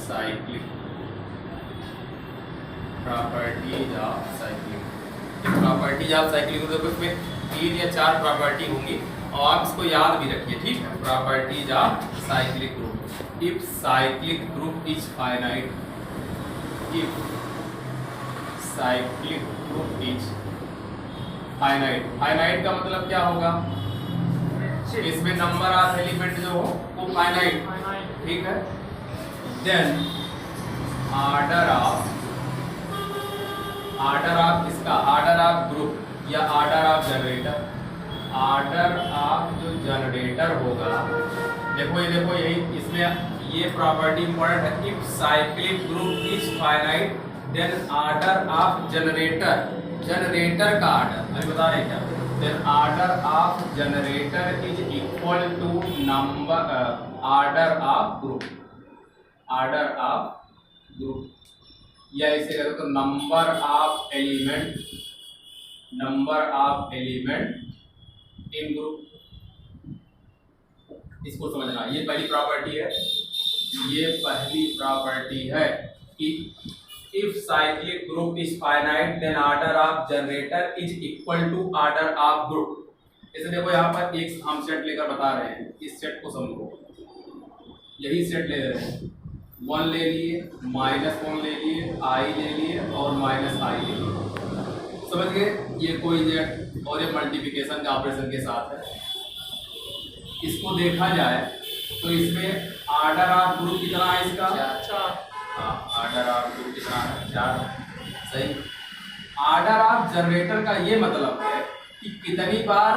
Cyclic, properties of cyclic. Properties of cyclic group, इसमें 3 या 4 property होंगी और आप इसको याद भी रखिए, ठीक है। Properties of cyclic group, if cyclic group is finite, if cyclic group is finite. Finite का मतलब क्या होगा, इसमें नंबर ऑफ एलिमेंट जो हो वो फाइनाइट, ठीक है। देन ऑर्डर ऑफ इसका ऑर्डर ऑफ ग्रुप या order of generator, order of जो जनरेटर होगा, देखो यही इसमें ये प्रॉपर्टी इंपॉर्टेंट है। If cyclic group is finite then order of generator, generator का ऑर्डर अभी बता रहे क्या, then order of generator is equal to number order of group, order of group, या इसे कहो तो number of element, number of element in group. इसको समझना, ये पहली प्रॉपर्टी है, ये पहली प्रॉपर्टी है कि if cyclic group is finite then order of generator is equal to order of group. इसे देखो यहाँ पर एक हम सेट लेकर बता रहे हैं, इस सेट को समझो, यही सेट ले रहे हैं, 1 ले लिए, -1 ले लिए, i ले लिए और -i ले लिए, समझ गए। ये कोई जेड और ये मल्टीप्लिकेशन का ऑपरेशन के साथ है। इसको देखा जाए तो इसमें ऑर्डर ऑफ ग्रुप कितना है इसका, 4। हाँ, ऑर्डर ऑफ ग्रुप कितना है, 4, सही। ऑर्डर ऑफ जनरेटर का ये मतलब है कि कितनी बार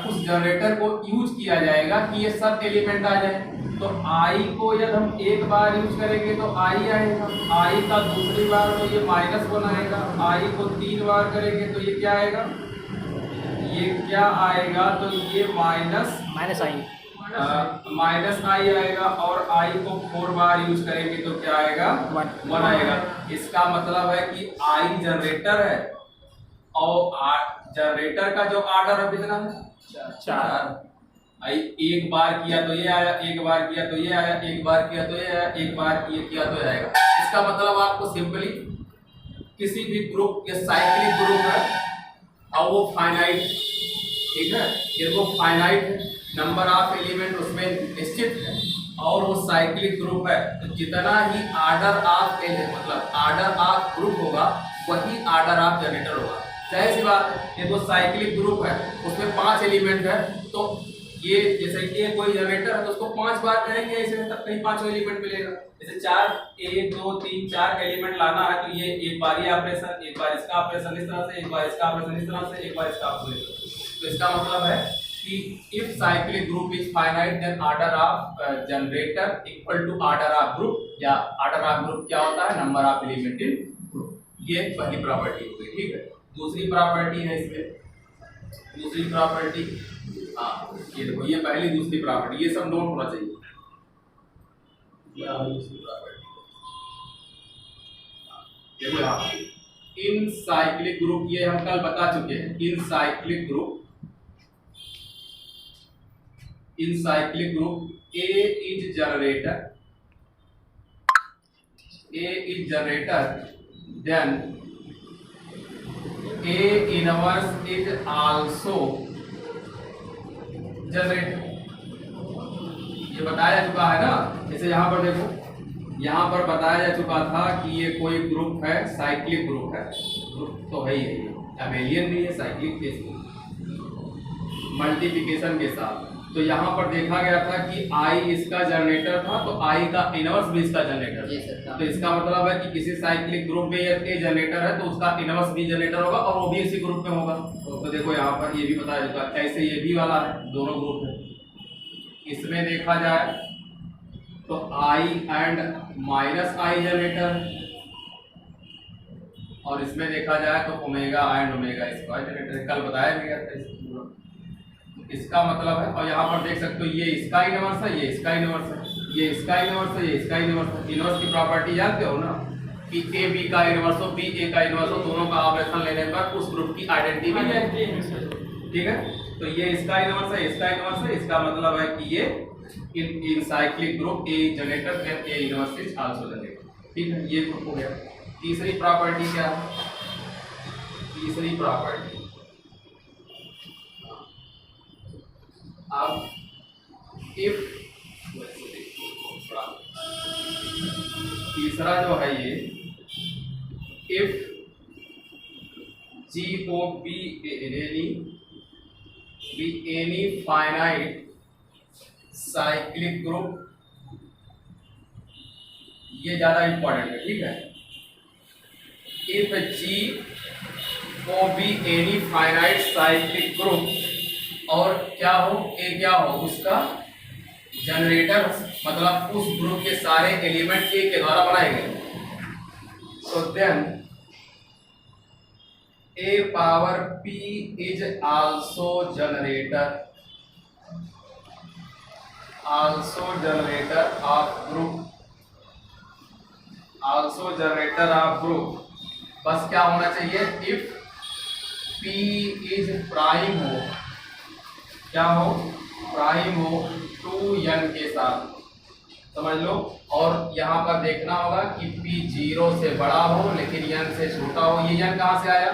उस जनरेटर को यूज किया जाएगा कि ये सब एलिमेंट आ जाए। तो i को यदि हम एक बार यूज करेंगे तो i आएगा, i का दूसरी बार तो ये -1 आएगा, i को 3 बार करेंगे तो ये क्या आएगा, ये क्या आएगा, तो ये माइनस i आएगा, और i को 4 बार यूज करेंगे तो क्या आएगा, 1 आएगा। इसका मतलब है कि i जनरेटर है और जनरेटर का जो ऑर्डर है कितना है, 4। एक बार किया तो ये आया, एक बार किया तो ये आया, एक बार किया तो ये आया, एक बार ये किया तो ये आएगा। इसका मतलब आपको सिंपली किसी भी ग्रुप या साइक्लिक ग्रुप है और वो फाइनाइट, ठीक है, ये वो फाइनाइट है, नंबर ऑफ एलिमेंट उसमें निश्चित है और वो साइक्लिक ग्रुप है, तो जितना ही ऑर्डर ऑफ मतलब ऑर्डर ऑफ ग्रुप होगा वही ऑर्डर ऑफ जनरेटर होगा। जाहिर सी बात है, ये तो साइक्लिक ग्रुप है, उसमें 5 एलिमेंट है, तो ये जैसे ये कोई जनरेटर है तो उसको 5 बार करेंगे, ऐसे तब कहीं 5 एलिमेंट मिलेगा। जैसे 4 1 2 3 4 एलिमेंट लाना है तो ये एक बार ये ऑपरेशन, एक बार इसका ऑपरेशन इस तरह से, एक बार इसका ऑपरेशन इस तरह से, एक बार इसका ऑपरेशन इस तरह से। तो इसका मतलब है कि if cyclic group is finite then order of generator equal to order of group, या ऑर्डर ऑफ ग्रुप क्या होता है, number of element in group. ये पहली प्रॉपर्टी हो गई, ठीक है। दूसरी प्रॉपर्टी है इसमें, दूसरी प्रॉपर्टी, हाँ ये देखो, ये पहली दूसरी प्रॉपर्टी, ये सब नोट होना चाहिए। दूसरी प्रॉपर्टी देखो यहाँ, इन साइक्लिक ग्रुप, ये हम कल बता चुके हैं, in cyclic group, in cyclic group A is generator, A is generator, then A inverse is also generator. ये बताया चुका है ना, जैसे यहाँ पर देखो, यहाँ पर बताया जा चुका था कि ये कोई ग्रुप है, साइक्लिक ग्रुप है, ग्रुप तो है ही है, अबेलियन भी है, साइक्लिक के मल्टीप्लिकेशन के साथ। तो यहाँ पर देखा गया था कि i इसका जनरेटर था तो i का इनवर्स भी इसका जनरेटर था। तो इसका मतलब है कि किसी साइक्लिक ग्रुप में यदि a जनरेटर है तो उसका इनवर्स भी जनरेटर होगा और वो भी इसी ग्रुप में होगा। तो देखो यहाँ पर ये भी बताया जाता है, ऐसे ये भी वाला है, दोनों ग्रुप है। इसमें देखा जाए तो i एंड -i जनरेटर, और इसमें देखा जाए तो omega and omega square generator, कल बताया गया था इसको। इसका मतलब है, और यहाँ पर देख सकते हो ये इसका इनवर्स है, ये इसका इनवर्स है, ये इसका इनवर्स है, ये इसका इनवर्स है। इनवर्स की प्रॉपर्टी जानते हो ना कि ए बी का इनवर्स हो, बी ए का इनवर्स हो, दोनों का ऑपरेशन लेने पर उस ग्रुप की आइडेंटिटी मिल जाती है, ठीक है। तो ये इसका इनवर्स है, इसका इनवर्स है, इसका मतलब है कि ये in cyclic group A generator then A inverse is also generator. ठीक है, ये ग्रुप हो गया। तीसरी प्रॉपर्टी क्या है? तीसरी प्रॉपर्टी, अब इफ, तीसरा जो है ये, if GOB any finite cyclic group, ये ज्यादा इंपॉर्टेंट है, ठीक है। If GOB any finite cyclic group, और क्या हो, ए क्या हो, उसका जनरेटर, मतलब उस ग्रुप के सारे एलिमेंट ए के द्वारा बनाए गए। So then A power P is also generator of group, बस क्या होना चाहिए, if P is prime हो, क्या हो, प्राइम हो 2n के साथ, समझ लो। और यहाँ पर देखना होगा कि P 0 से बड़ा हो लेकिन n से छोटा हो। ये n कहाँ से आया,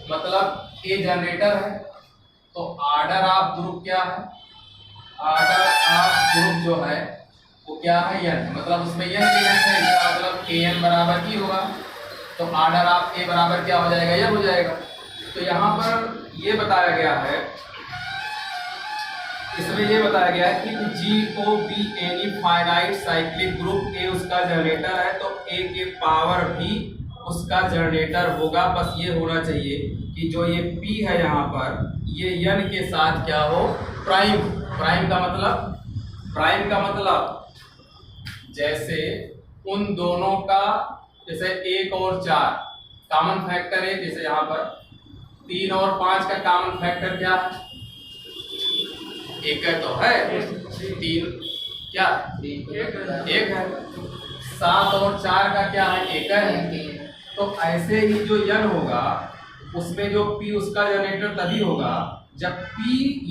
मतलब ए जनरेटर है, तो आर्डर ऑफ ग्रुप क्या है, आर्डर ऑफ ग्रुप जो है वो क्या है, n, मतलब उसमें n है, इसका मतलब kn बराबर ई होगा, तो आर्डर ऑफ ए बराबर क्या हो जाएगा, यह हो जाएगा। तो यहाँ पर ये बताया गया है, इसमें ये बताया गया है कि GOB any finite cyclic group, a उसका जनरेटर है तो ए के पावर भी उसका जनरेटर होगा। बस ये होना चाहिए कि जो ये P है यहाँ पर, ये n के साथ क्या हो, प्राइम। प्राइम का मतलब जैसे उन दोनों का, जैसे 1 और 4 कॉमन फैक्टर है, जैसे यहाँ पर 3 और 5 का कॉमन फैक्टर क्या है, एक है, तो है 3, क्या 1 है। 7 और 4 का क्या है, 1 है। तो ऐसे ही जो n होगा उसमें जो P उसका जनरेटर तभी होगा जब P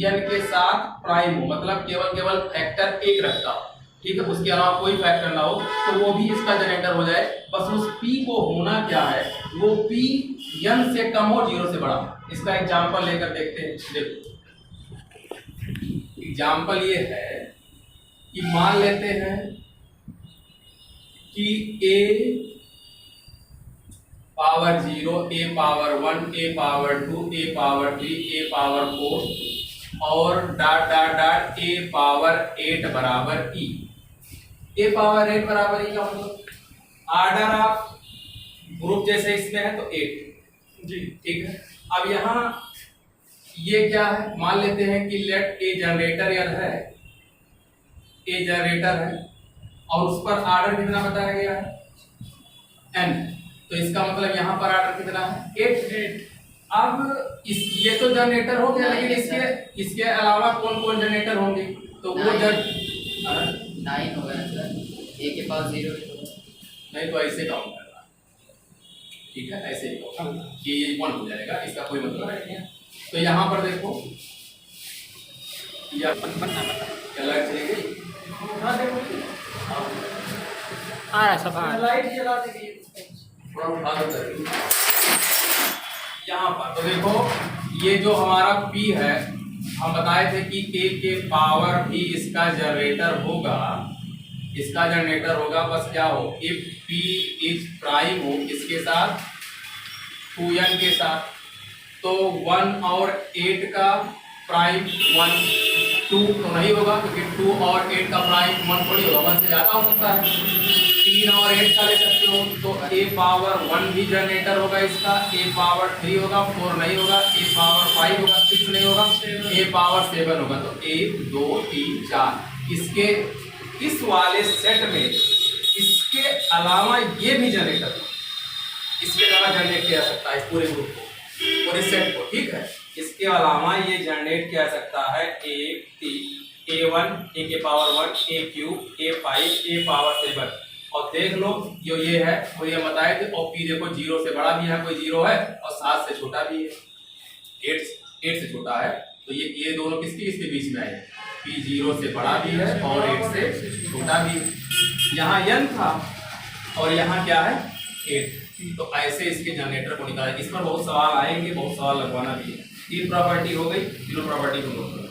n के साथ प्राइम हो, मतलब केवल फैक्टर 1 रखता हो, ठीक है, उसके अलावा कोई फैक्टर ना हो, तो वो भी इसका जनरेटर हो जाए। बस उस P को होना क्या है, वो P n से कम हो, 0 से बड़ा। इसका एग्जांपल लेकर देखते हैं। देखो एग्जाम्पल ये है कि मान लेते हैं कि a power 0, a power 1, a power 2, a power 3, a power 4 और dot dot dot a power 8 बराबर e। a पावर 8 बराबर e का मतलब आर्डर ऑफ ग्रुप जैसे इसमें है तो 8 जी, ठीक है। अब यहाँ ये क्या है, मान लेते हैं कि लेट ए जनरेटर है, ए जनरेटर है और उस पर आर्डर कितना बताया गया है, n, तो इसका मतलब यहाँ पर आर्डर कितना है, 8। अब ये तो जनरेटर हो गया, लेकिन इसके अलावा कौन कौन जनरेटर होंगे, तो वो 9 होगा ना सर, ए के पास 0 नहीं, तो ऐसे काउंट करना, ठीक है, ऐसे ही काउंट कि ये 1 हो जाएगा, इसका कोई मतलब नहीं है। तो यहाँ पर देखो या क्या लाइट चली गई, लाइट जला देगी, यहाँ पर तो देखो ये जो हमारा P है, हम बताए थे कि A के पावर भी इसका जनरेटर होगा, बस क्या हो, इफ P इज प्राइम हो इसके साथ 2n के साथ, तो 1 और 8 का प्राइम 1, 2 तो नहीं होगा क्योंकि 2 और 8 का प्राइम 1 थोड़ी होगा, 1 से ज़्यादा हो सकता है। 3 और 8 का ले सकते हो, तो a पावर 1 भी जनरेटर होगा इसका, a पावर 3 होगा, 4 नहीं होगा, a पावर 5 होगा, 6 नहीं होगा, a पावर 7 होगा। तो 1 2 3 4 इसके इस वाले सेट में इसके अलावा ये भी जनरेटर, इसके अलावा जनरेट किया जा सकता है इस पूरे ग्रुप को, पूरे सेट को, ठीक है। इसके अलावा ये जनरेट किया जा सकता है a1 a के power 1, a3 a5 a power 7, और देख लो जो ये है वो ये बताए थे। और P देखो 0 से बड़ा भी है, कोई 0 है, और 7 से छोटा भी है, 8 से छोटा है, तो ये दोनों किसके बीच में आए, P 0 से बड़ा भी है और 8 से छोटा भी है। यहाँ n था और यहाँ क्या है 8। तो ऐसे इसके जनरेटर को निकालें। इस पर बहुत सवाल आएंगे, बहुत सवाल लगवाना भी है। तीन प्रॉपर्टी हो गई, तीनों प्रॉपर्टी को नोट करो।